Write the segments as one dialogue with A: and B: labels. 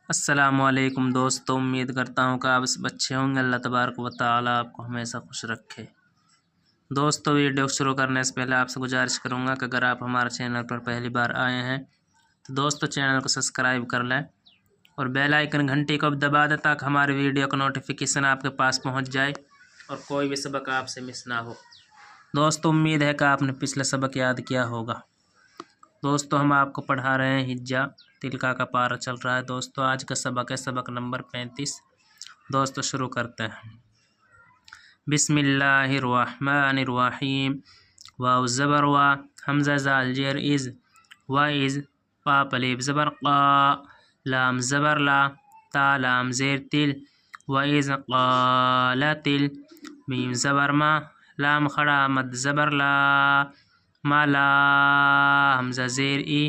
A: السلام علیکم دوستوں، امید کرتا ہوں کہ آپ سب اچھے ہوں گے۔ اللہ تبارک و تعالیٰ آپ کو ہمیشہ خوش رکھے۔ دوستوں، ویڈیو شروع کرنے سے پہلے آپ سے گزارش کروں گا کہ اگر آپ ہمارے چینل پر پہلی بار آئے ہیں تو دوستوں چینل کو سبسکرائب کر لیں اور بیل آئیکن گھنٹی کو دبا دیں تاکہ ہماری ویڈیو کا نوٹیفیکیشن آپ کے پاس پہنچ جائے اور کوئی بھی سبق آپ سے مس نہ ہو۔ دوستوں، امید ہے کہ آپ نے پچھلا سبق یاد کیا ہوگا۔ دوستوں، ہم آپ کو پڑھا رہے ہیں ہجا تلکا کا پارہ چل رہا ہے۔ دوستوں، آج کا سبق ہے سبق نمبر 35۔ دوستوں، شروع کرتے ہیں۔ بسم اللہ الرحمن الرحیم۔ واو زبر وا، حمزہ زال جیر از، وائز، قاف الف زبر قا، لام زبر لا، تا لام زیر تل، وائز قالتل، میم زبر ما، لام کھڑا مد زبر لا، مالا حمزہ زیر ای،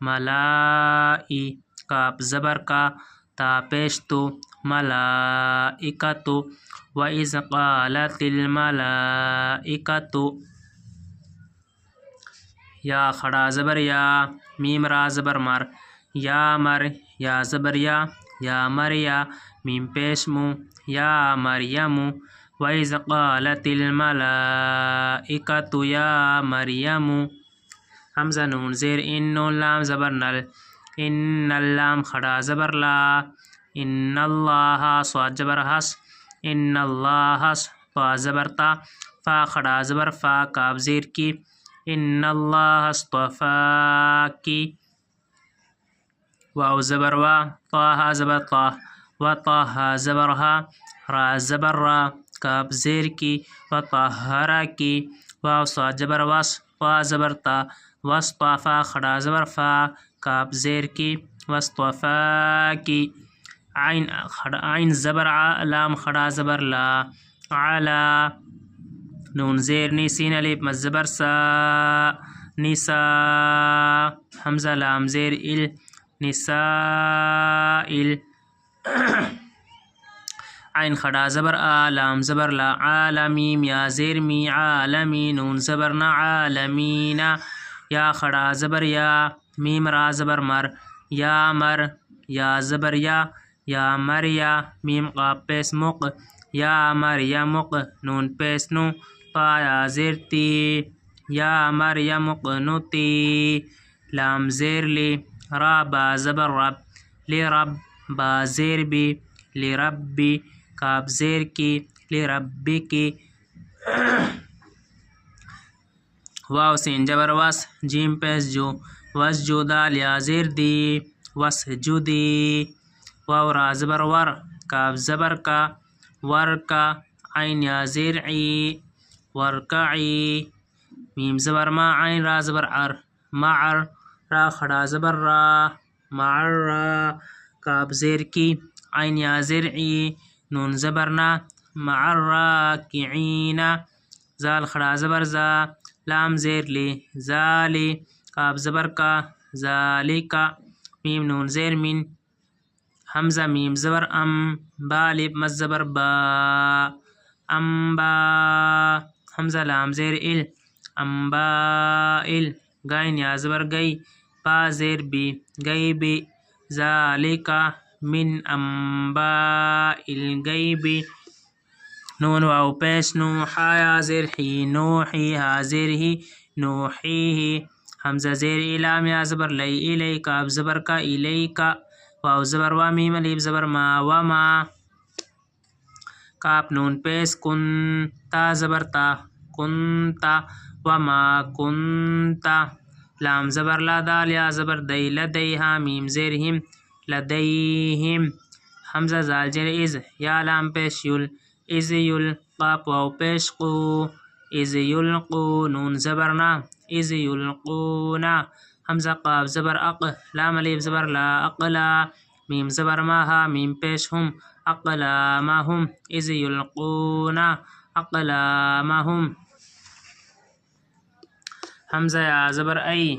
A: ملائی، کاف زبر کا، تا پیش تو، ملائکتو، وَإِذْ قَالَتِ الْمَلَائِكَةُ، یا کھڑا زبر یا، میم را زبر مر، یا مر، یا زبر یا مریا، میم پیش مو، یا مریم، وَإِذْ قَالَتِ الْمَلَائِكَةُ یا مریم، حمزہ نون زیر ان، نون لام زبر نل، ان اللام کھڑا زبر لا، ان اللہ صاد زبر حس، ان اللہ طا زبر تا، فا کھڑا زبر فا، کاف زیر کی، ان اللہ اصطفاکی، واو زبر وا، طاہا زبر طا، و طاہا زبر ہا، را زبر را، کاف زیر کی، و طاہرا کی، واو صاد زبر وس، طا زبر تا، وصطفا کھڑا زبر فا، کاف زیر کی، وصطفاکی، عین زبر ع، لام کھڑا زبر لا، علا، نون زیر نی، سین الف مد زبر سا، نسا، حمزہ لام زیر ال، نسائل، عین کھڑا زبر آ، لام زبر لا، عالمیم، یا زیر می، عالمی، نون زبر نا، عالمینا، یا کھڑا زبر یا، میم را زبر مر، یا مر، یا زبر یا مریا، میم قاف پیش مق، یا مریمق، نون پیش نو، طا یا زیر تی، یا مریمق نتی، لام زیر لی، را با زبر رب، لرب، با زیر بی، لربی، کاف زیر کی، لربی کی، واو سین جبر وس، جیم پیش جو، وس جو، دال یا زیر دی، وس جو دی، واو را زبر ور، کاف زبر کا، ور کا، عین یا زیر عی، ورکعی، میم زبر ما، عین را زبر عر، معر، را کھڑا زبر را، معر را، کاف زیر کی، عین یا زیر عی، نون زبر نا، معر راکعین، زال کھڑا زبر زا، لام زیر لی، زالی، کاف زبر کا، ذالکا، میم نون زیر من، حمزہ میم زبر ام، با الف مد زبر با، امبا، حمزہ لام زیر ال، امبائل، گائن یا زبر گئی، با زیر بی، گئی بی، ذالکا من امبائل الغیبی، نون واو پیش نو، حا یا زیر حی، نوحی، ہا زیر ہی، نوحیہی، حمزہ زیر لام یا زبر لئی، الی، کاف زبر کا، الیکا، واو زبر وا، میم الف زبر ما، وما، کاف نون پیش کن، تا زبر تا، کنتا، وما کنتا، لام زبر لا، دال یا زبر دئی، لدیہا، میم زیر ہم، لدیہم، حمزہ زال جر از، یا لام پیش یل، از یل، قاف واو پیش قو، از یلقو، نون زبر نا، از یلقونا، حمزہ قاف زبر اق، لام الف زبر لا، اقلا، میم زبر ما ہا، میم پیش ہم، اقلامہم، از یلقونا اقلامہم، حمزہ یا زبر ای،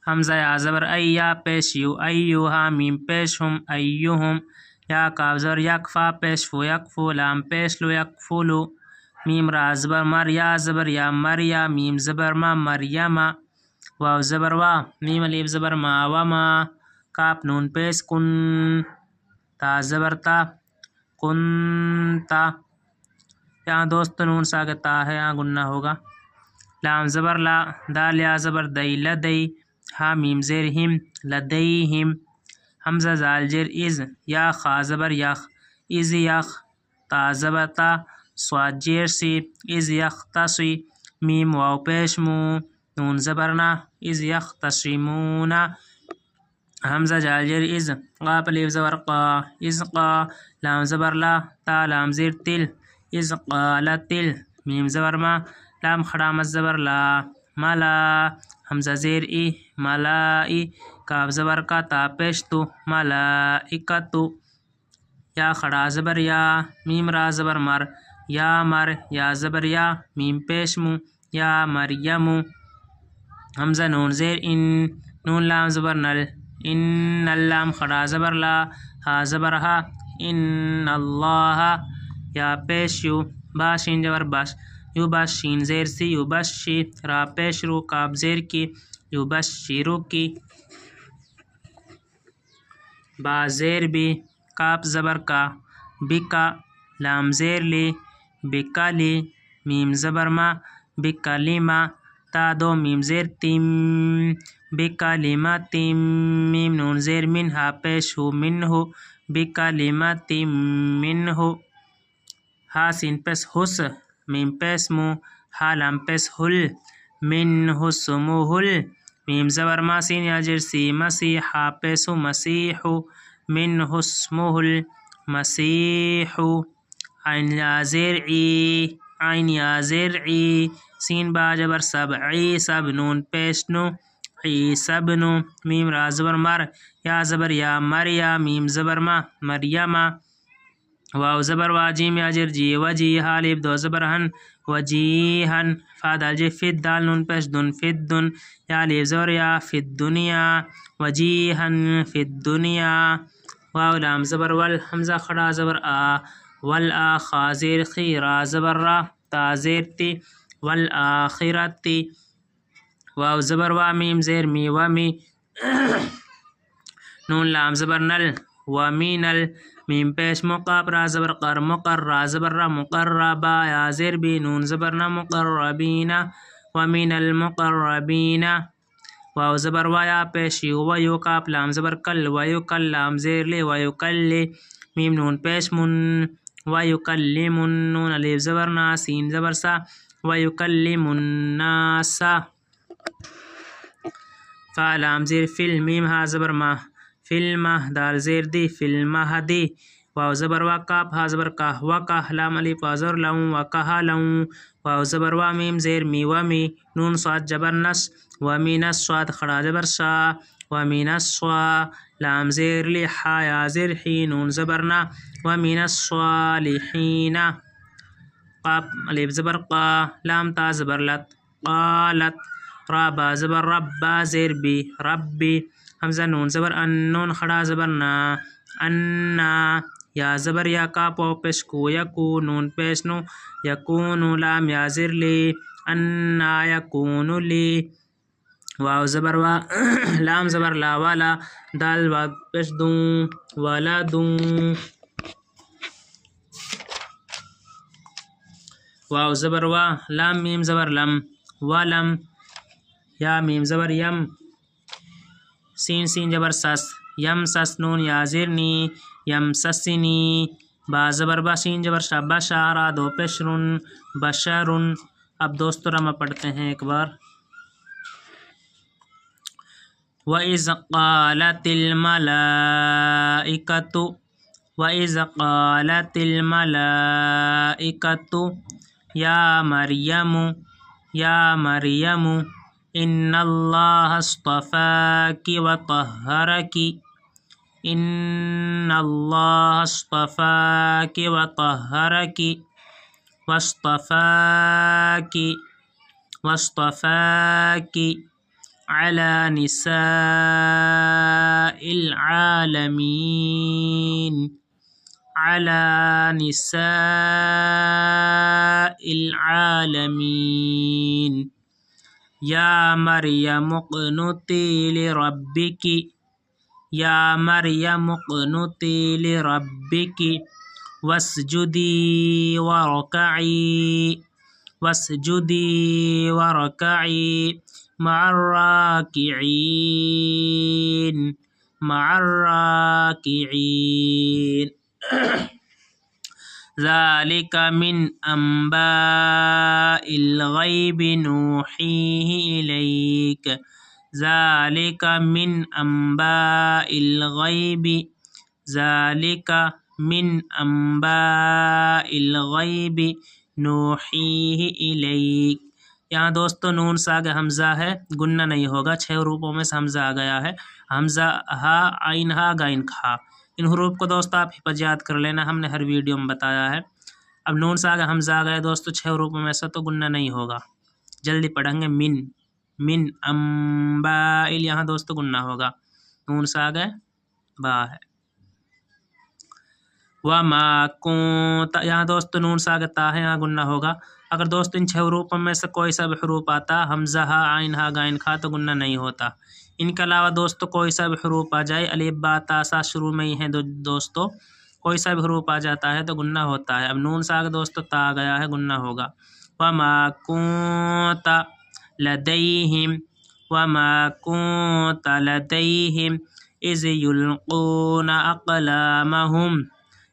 A: حمزہ یا زبر ای، یا پیش یو، ایوہا، میم پیش ہم، ایوہم، یا کاف زبر یک، فا پیش فو، یکفو، لام پیش لو، یکفلو، میم را زبر مر، یا زبر یا مریا، میم زبر ما، مریما، واو زبر وا میم الف زبر ما وما کاف نون پیش کن تا زبر تا کنتا یہاں دوست نون ساکتا ہے یہاں گنہ ہوگا لام زبر لا دال یا زبر دئی لدئی ہا میم زیر ہم لدیہم حمزہ زال جر از یا خا زبر یخ از یخ تا زبر تا صاد جیر سی از یخ تسی میم واو پیش مو نون زبرنا از یخ تسیمونا حمزہ جال جر از قاف الف زبر قا از قا لام زبر لا تا لام زیر تل از قالتل میم زبر ما لام کھڑا مز زبر لا ملا حمزہ زیر ای ملائی کاف زبر کا تا پیش تو ملائکتو یا کھڑا زبر یا میم را زبر مر یا مر یا زبر یا میم پیش مو یا مریمو حمزہ نون زیر ان نون لام زبر نل ان اللام کھڑا زبر لا ہا زبر ہا ان اللہ یا پیش یو با شین زبر بش یو بش شین زیر سی یو بش شی را پیش رو کاف زیر کی یو بش شیرو کی با زیر بی کاف زبر کا بکا لام زیر لی بکا لی میم زبر ما بکا لیما تا دو میم زیر تیم بکا لیما تیم میم نون زیر من ہا پیش ہو من ہو بکا لیما تیم من ہو ہا سین پیس حس میم پیس مو ہا لام پیس ہل من حسمو ہل میم زبر ما سین یا جر سی مسیحا پیسو مسیحو من حسمو ہل مسیحو عین یا زیر ای عین یا زیر ای سین با جبر سب عی سب نون پیش نو عی سب نو میم را زبر مر یا زبر یا مریا میم زبر ما مریما واو زبر واجیم یا جر جی وجی حالب دو زبر ہن وجیہن فا دال جی فد دال نون پیش دن فد دن یا لیب زبر یا فد دنیا وجیہن فد دنیا واو لام زبر ول حمزہ کھڑا زبر آ والآ خا زیر خی را زبر را تا زیر تی والآخرتی واو زبر وا میم زیر می ومی نون لام زبر نل ومینل میم پیش مقاب را زبر قر مقر را زبر را مقربا یا زیر بی نون زبر نا مقربین ومن المقربین واو زبر وایا پیش یو ویو کاف لام زبر کل ویو کل لام زیر لی ویو کل لی میم نون پیش من ویو کلمن نون الف زبر نا سین زبر سا ویو کلم الناس فا لام زیر فل میم ہا زبر ما فلمہ دال زیر دی فلمہ دی واو زبر وا کاف ہا زبر کا وکا لام الف وا زبر لوں وکا لوں واو زبر وا میم زیر می ومی نون صاد جبر نس ومین الصاد کھڑا زبر سا ومین الصا لام زیر لی حا یا زیر حی نون زبر نا ومین الصالحین قاف الف زبر قا لام تا زبر لت قالت را با زبر رب با زیر بی ربی حمزہ نون زبر ان نون کھڑا زبر نا انا یا زبر یا کاف واو پیش کو یکو نون پیش نو یکونو لام یا زیر لی انا یکونو لی واو زبر وا لام زبر لا والا دال واو پیش دوں والا دوں واو زبر وا لام میم زبر لم ولم یا میم زبر یم سین سین جبر سس یم سس نون یا زیر نی یم سسنی با زبر با سین جبر شا بشارا دو پیشرن بشرن اب دوستو رمہ پڑھتے ہیں ایک بار وَإِذْ قَالَتِ الْمَلَائِكَةُ وَإِذْ قَالَتِ الْمَلَائِكَةُ یا مریم ان اللہ اصطفاکی وطہرکی ان اللہ اصطفاکی وطہرکی واصطفاکی علی نساء العالمین علی نساء العالمین یا مریم اقنتی لربکی، یا مریم اقنتی لربکی واسجدی ورکعی، واسجدی ورکعی مع الراکعین، مع الراکعین۔ ذالک من انباء الغیب نوحیہ الیک، ذالک من انباء الغیب، ذالک من انباء الغیب نوحیہ الیک۔ یہاں دوستو نون ساگ حمزہ ہے، گنہ نہیں ہوگا، 6 حروفوں میں سے حمزہ آ گیا ہے، حمزہ ہا عین ہا غین کھا۔ ان حروف کو دوستو آپ حفظ یاد کر لینا، ہم نے ہر ویڈیو میں بتایا ہے۔ اب نون ساگ حمزہ آ گیا دوستو 6 حروفوں میں سے، تو گنہ نہیں ہوگا، جلدی پڑھیں گے۔ من، من انبائل، یہاں دوستو گنہ ہوگا، نون ساگ ہے با ہے۔ وما کنت، یہاں دوستو نون ساگ تا ہے، یہاں گنہ ہوگا۔ اگر دوستو ان 6 حروفوں میں سے کوئی سا بھی حروف آتا، حمزہ ہا عین ہا غین کھا، تو گنہ نہیں ہوتا۔ ان کے علاوہ دوستو کوئی سا بھی حروف آ جائے، الف با تا سا شروع میں ہی ہیں دوستو، کوئی سا بھی حروف آ جاتا ہے تو گنہ ہوتا ہے۔ اب نون ساگ دوستو تا آ گیا ہے، گنہ ہوگا۔ وما کنت لدیہم، وما کنت لدیہم اذ یلقون اقلامہم،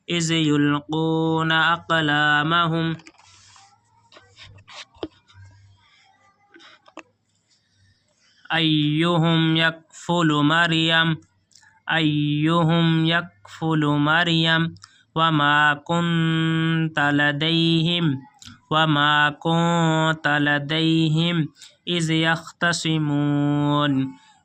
A: اذ یلقون اقلامہم ایہم یکفل مریم، ایہم یکفل مریم وما کنت لدیہم، وما کنت لدیہم اذ یختصمون،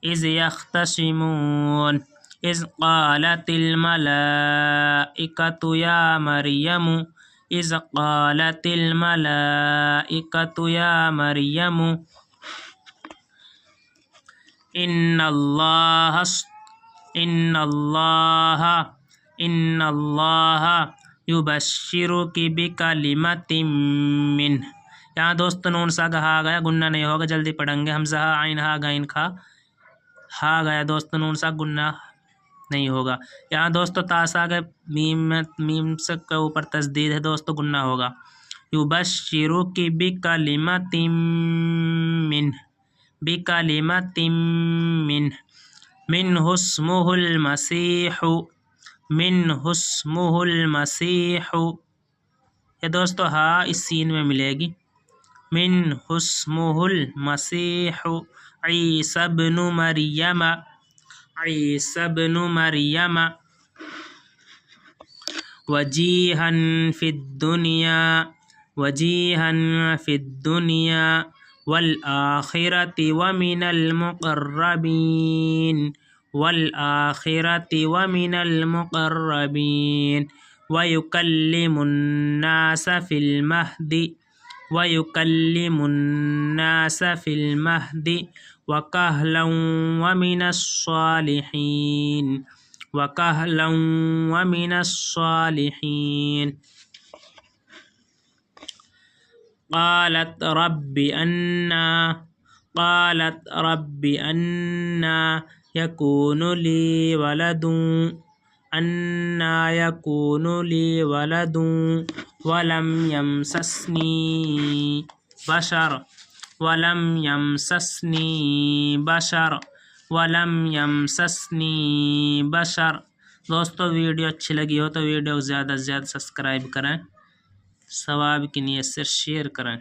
A: اذ یختصمون اذ قالت الملائکۃ یا مریم، اذ قالت الملائکۃ یا مریم ان اللہ یبشرک بکلمۃ منہ۔ یہاں دوستو نون ساگ ہا گیا، گنہ نہیں ہوگا، جلدی پڑھیں گے۔ حمزہ ہا عین ہا غین کھا، ہا گیا دوستو نون ساگ، گنہ نہیں ہوگا۔ یہاں دوستو تا ساگ میم سے کے اوپر تشدید ہے دوستو، گنہ ہوگا۔ یبشرک بکلمۃ منہ، بکلمۃ منہ منہ اسمہ المسیح، منہ اسمہ المسیح، یہ دوستو ہا اس سین میں ملے گی۔ منہ اسمہ المسیح عیسی ابن مریم، عیسی ابن مریم وجیہا فی الدنیا، وجیہا فی الدنیا والآخرۃ ومن المقربین، والآخرۃ ومن المقربین ویکلم الناس فی المہد، ویکلم الناس فی المہد وکہلا ومن الصالحین، وکہلا ومن الصالحین۔ قالت رب انا، قالت رب انا یکون لی ولد، انا یکون لی ولد ولم یمسسنی بشر، ولم یمسسنی بشر، ولم یمسسنی بشر۔ دوستو ویڈیو اچھی لگی ہو تو ویڈیو کو زیادہ سے زیادہ سبسکرائب کریں، ثواب کی نیت سے شیئر کریں۔